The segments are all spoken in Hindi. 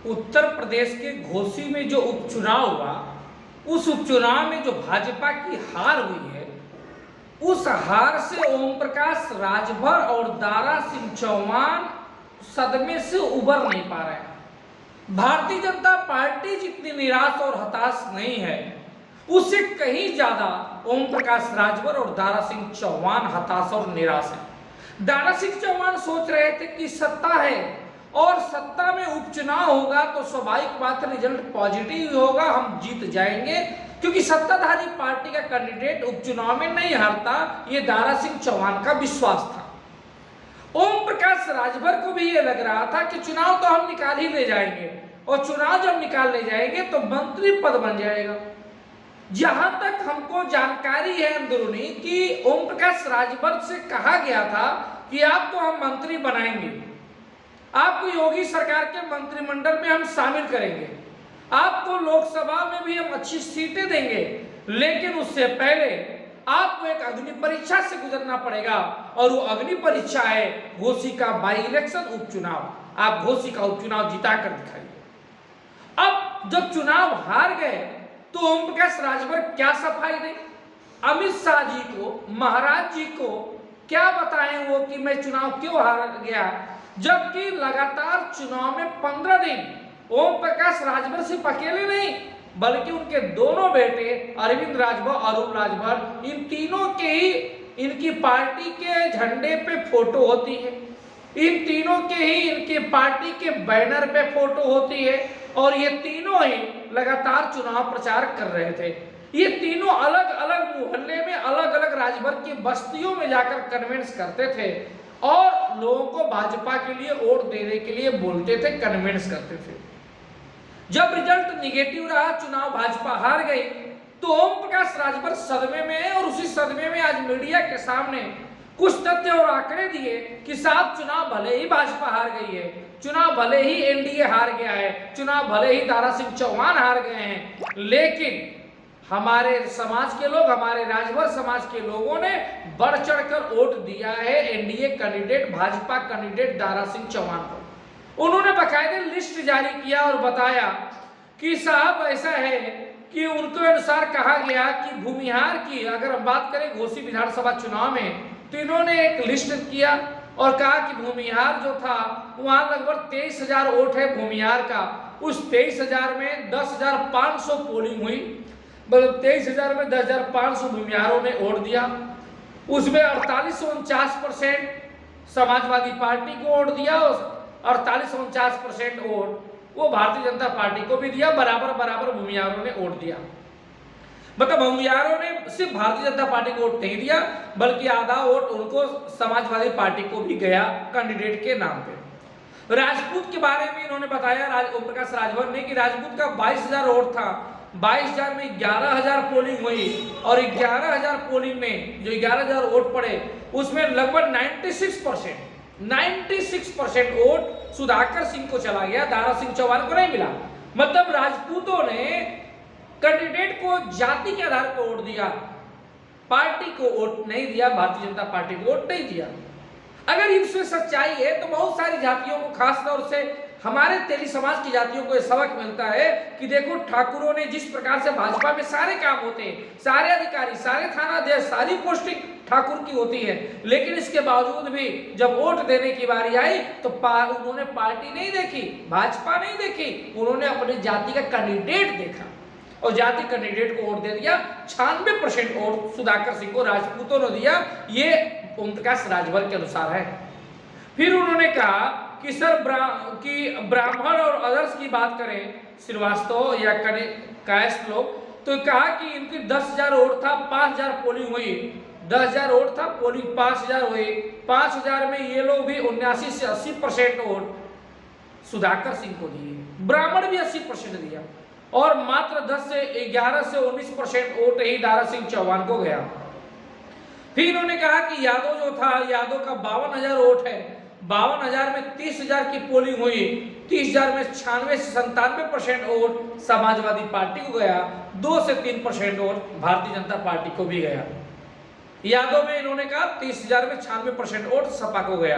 उत्तर प्रदेश के घोसी में जो उपचुनाव हुआ, उस उपचुनाव में जो भाजपा की हार हुई है, उस हार से ओम प्रकाश राजभर और दारा सिंह चौहान सदमे से उबर नहीं पा रहे हैं। भारतीय जनता पार्टी जितनी निराश और हताश नहीं है, उससे कहीं ज्यादा ओम प्रकाश राजभर और दारा सिंह चौहान हताश और निराश है। दारा सिंह चौहान सोच रहे थे कि सत्ता है और सत्ता में उपचुनाव होगा तो स्वाभाविक बात रिजल्ट पॉजिटिव होगा, हम जीत जाएंगे, क्योंकि सत्ताधारी पार्टी का कैंडिडेट उपचुनाव में नहीं हारता, ये दारा सिंह चौहान का विश्वास था। ओम प्रकाश राजभर को भी ये लग रहा था कि चुनाव तो हम निकाल ही ले जाएंगे, और चुनाव जब निकाल ले जाएंगे तो मंत्री पद बन जाएगा। जहां तक हमको जानकारी है अंदरूनी कि ओम प्रकाश राजभर से कहा गया था कि आपको हम मंत्री बनाएंगे, आपको योगी सरकार के मंत्रिमंडल में हम शामिल करेंगे, आपको लोकसभा में भी हम अच्छी सीटें देंगे, लेकिन उससे पहले आपको एक अग्नि परीक्षा से गुजरना पड़ेगा, और वो अग्नि परीक्षा है घोसी का बाई इलेक्शन उपचुनाव। आप घोसी का उपचुनाव जिता कर दिखाइए। अब जब चुनाव हार गए तो ओम प्रकाश राजभर क्या सफाई दें? अमित शाह जी को, महाराज जी को क्या बताएं वो कि मैं चुनाव क्यों हार गया, जबकि लगातार चुनाव में 15 दिन ओम प्रकाश राजभर सिर्फ अकेले नहीं बल्कि उनके दोनों बेटे अरविंद राजभर, अरुण राजभर, इन तीनों के ही इनकी पार्टी के झंडे पे फोटो होती है, इन तीनों के ही इनकी पार्टी के बैनर पे फोटो होती है, और ये तीनों ही लगातार चुनाव प्रचार कर रहे थे। ये तीनों अलग अलग मोहल्ले में अलग अलग राजभर की बस्तियों में जाकर कन्विंस करते थे और लोगों को भाजपा के लिए वोट देने के लिए बोलते थे, कन्विंस करते थे। जब रिजल्ट निगेटिव रहा, चुनाव भाजपा हार गई, तो ओम प्रकाश राजभर सदमे में है, और उसी सदमे में आज मीडिया के सामने कुछ तथ्य और आंकड़े दिए कि साहब चुनाव भले ही भाजपा हार गई है, चुनाव भले ही एनडीए हार गया है, चुनाव भले ही दारा सिंह चौहान हार गए हैं, लेकिन हमारे समाज के लोग, हमारे राजभर समाज के लोगों ने बढ़ चढ़कर वोट दिया है NDA candidate, Bhajpa candidate Dara Singh Chauhan को। उन्होंने बाकायदे लिस्ट जारी किया और बताया कि साहब ऐसा है कि उनके अनुसार कहा गया कि भूमिहार की, अगर हम बात करें घोसी विधानसभा चुनाव में, तो इन्होंने एक लिस्ट किया और कहा कि भूमिहार जो था वहां लगभग 23,000 वोट है भूमिहार का। उस 23,000 में 10,500 पोलिंग हुई, मतलब 23,000 में 10,500 भूमिहारों ने वोट दिया। उसमें 48-49% समाजवादी पार्टी को वोट दिया और 48-49% वोट वो भारतीय जनता पार्टी को भी दिया। बराबर बराबर भूमिहारों ने वोट दिया। मतलब भूमिहारों ने सिर्फ भारतीय जनता पार्टी को वोट नहीं दिया, बल्कि आधा वोट उनको समाजवादी पार्टी को भी गया कैंडिडेट के नाम पे। राजपूत के बारे में इन्होंने बताया ओम प्रकाश राजभर ने कि राजपूत का 22,000 वोट था, 22,000 में 11,000 पोलिंग हुई, और 11,000 पोलिंग में जो 11,000 वोट पड़े उसमें लगभग 96% वोट सुधाकर सिंह को चला गया, दारा सिंह चौहान को नहीं मिला। मतलब राजपूतों ने कैंडिडेट को जाति के आधार पर वोट दिया, पार्टी को वोट नहीं दिया, भारतीय जनता पार्टी को वोट नहीं दिया। अगर इसमें सच्चाई है तो बहुत सारी जातियों को, खासतौर से हमारे तेली समाज की जातियों को यह सबक मिलता है कि देखो ठाकुरों ने जिस प्रकार से भाजपा में सारे काम होते हैं, सारे अधिकारी, सारे थानाध्यक्ष, सारी पोस्टिंग ठाकुर की होती है, लेकिन इसके बावजूद भी जब वोट देने की बारी आई तो उन्होंने पार्टी नहीं देखी, भाजपा नहीं देखी, उन्होंने अपनी जाति का कैंडिडेट देखा और जाति कैंडिडेट को वोट दे दिया। 96% वोट सुधाकर सिंह को राजपूतों ने दिया। ये ओम प्रकाश राजभर के अनुसार है। फिर उन्होंने कहा कि सर ब्राह्मण और अदर्स की बात करें, श्रीवास्तव या कायस्थ लोग, तो कहा कि इनकी 10,000 वोट था, 5,000 पोलिंग हुई, 10,000 वोट था, पोलिंग 5,000 हुई, 5,000 में ये लोग भी 79 से 80% वोट सुधाकर सिंह को दिए, ब्राह्मण भी 80% दिया, और मात्र 11 से 19% वोट ही दारा सिंह चौहान को गया। फिर इन्होंने कहा कि यादव जो था, यादव का 52,000 वोट है, 52,000 में 30,000 की पोलिंग हुई, 30,000 में 96 से 97% वोट समाजवादी पार्टी को गया, 2 से 3% वोट भारतीय जनता पार्टी को भी गया। यादव में इन्होंने कहा 30,000 में 96% वोट सपा को गया।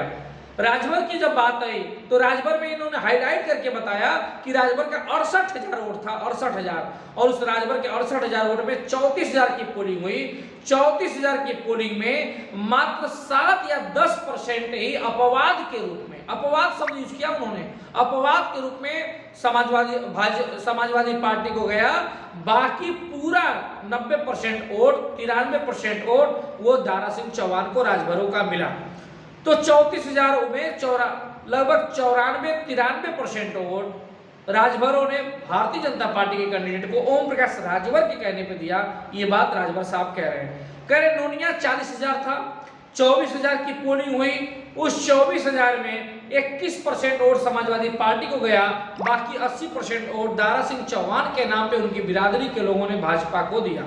राजभर की जब बात आई तो राजभर में इन्होंने हाईलाइट करके बताया कि राजभर का 68,000 वोट था, 68,000, और उस राजभर के 68,000 वोट में 34,000 की पोलिंग हुई। 34,000 की पोलिंग में मात्र 7 या 10% ही अपवाद के रूप में, अपवाद शब्द यूज किया उन्होंने, अपवाद के रूप में समाजवादी पार्टी को गया। बाकी पूरा 90% वोट, 93% वोट वो दारा सिंह चौहान को राजभरों का मिला। तो 34,000 में लगभग 94-93% वोट राजभरों ने भारतीय जनता पार्टी के कैंडिडेट को ओम प्रकाश राजभर के कहने पे दिया। ये बात राजभर साहब कह रहे हैं। नोनिया 40,000 था, 24,000 की पोलिंग हुई। उस 24,000 में 21% वोट समाजवादी पार्टी को गया, बाकी 80% वोट दारा सिंह चौहान के नाम पे उनकी बिरादरी के लोगों ने भाजपा को दिया।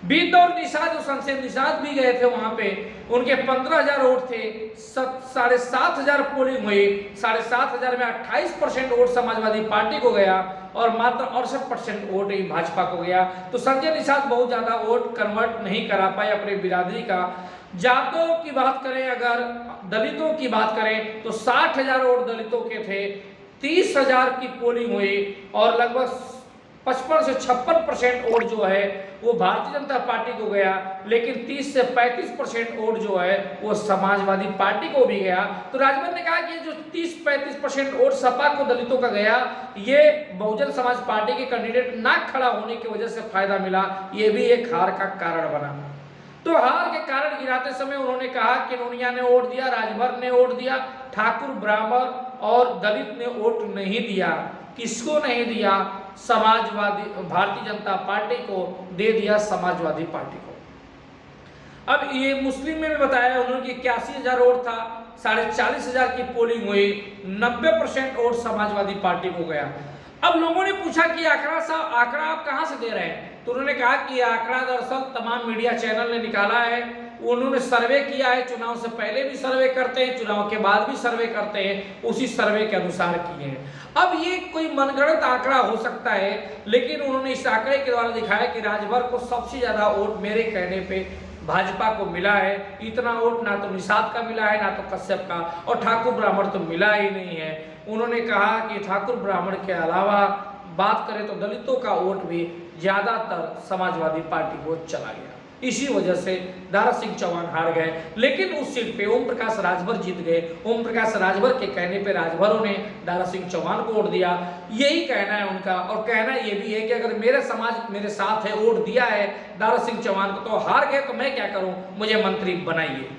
बिंद और निषाद, जो शमशेर निषाद भी गए थे वहां पे, उनके 15,000 वोट थे, 7,500 पोलिंग हुई। 7,500 में 28% वोट समाजवादी पार्टी को गया और मात्र 68% वोट ही भाजपा को गया। तो संजय निषाद बहुत ज्यादा वोट कन्वर्ट नहीं करा पाए अपने बिरादरी का। जातों की बात करें, अगर दलितों की बात करें तो 60,000 वोट दलितों के थे, 30,000 की पोलिंग हुई और लगभग 55 से 56% वोट जो है वो भारतीय जनता पार्टी को गया, लेकिन 30 से 35% वोट जो है वो समाजवादी पार्टी को भी गया। तो राजभर ने कहा कि जो 30-35% वोट सपा को दलितों का गया, ये बहुजन समाज पार्टी के कैंडिडेट ना खड़ा होने की वजह से फायदा मिला, ये भी एक हार का कारण बना। तो हार के कारण गिराते समय उन्होंने कहा कि नोनिया ने वोट दिया, राजभर ने वोट दिया, ठाकुर, ब्राह्मण और दलित ने वोट नहीं दिया। किसको नहीं दिया? समाजवादी, भारतीय जनता पार्टी को दे दिया, समाजवादी पार्टी को। अब ये मुस्लिम में भी बताया उन्होंने कि 81,000 वोट था, 40,500 की पोलिंग हुई, 90% वोट समाजवादी पार्टी को गया। अब लोगों ने पूछा कि आंकड़ा आप कहां से दे रहे हैं? तो उन्होंने कहा कि आंकड़ा दरअसल तमाम मीडिया चैनल ने निकाला है, उन्होंने सर्वे किया है, चुनाव से पहले भी सर्वे करते हैं, चुनाव के बाद भी सर्वे करते हैं, उसी सर्वे के अनुसार किए हैं। अब ये कोई मनगढ़ंत आंकड़ा हो सकता है, लेकिन उन्होंने इस आंकड़े के द्वारा दिखाया कि राजभर को सबसे ज्यादा वोट मेरे कहने पे भाजपा को मिला है। इतना वोट ना तो निषाद का मिला है, ना तो कश्यप का, और ठाकुर ब्राह्मण तो मिला ही नहीं है। उन्होंने कहा कि ठाकुर ब्राह्मण के अलावा बात करें तो दलितों का वोट भी ज्यादातर समाजवादी पार्टी को चला गया। इसी वजह से दारा सिंह चौहान हार गए, लेकिन उस सीट पे ओम प्रकाश राजभर जीत गए। ओम प्रकाश राजभर के कहने पे राजभरों ने दारा सिंह चौहान को वोट दिया, यही कहना है उनका। और कहना ये भी है कि अगर मेरा समाज मेरे साथ है, वोट दिया है दारा सिंह चौहान को, तो हार गए तो मैं क्या करूं, मुझे मंत्री बनाइए।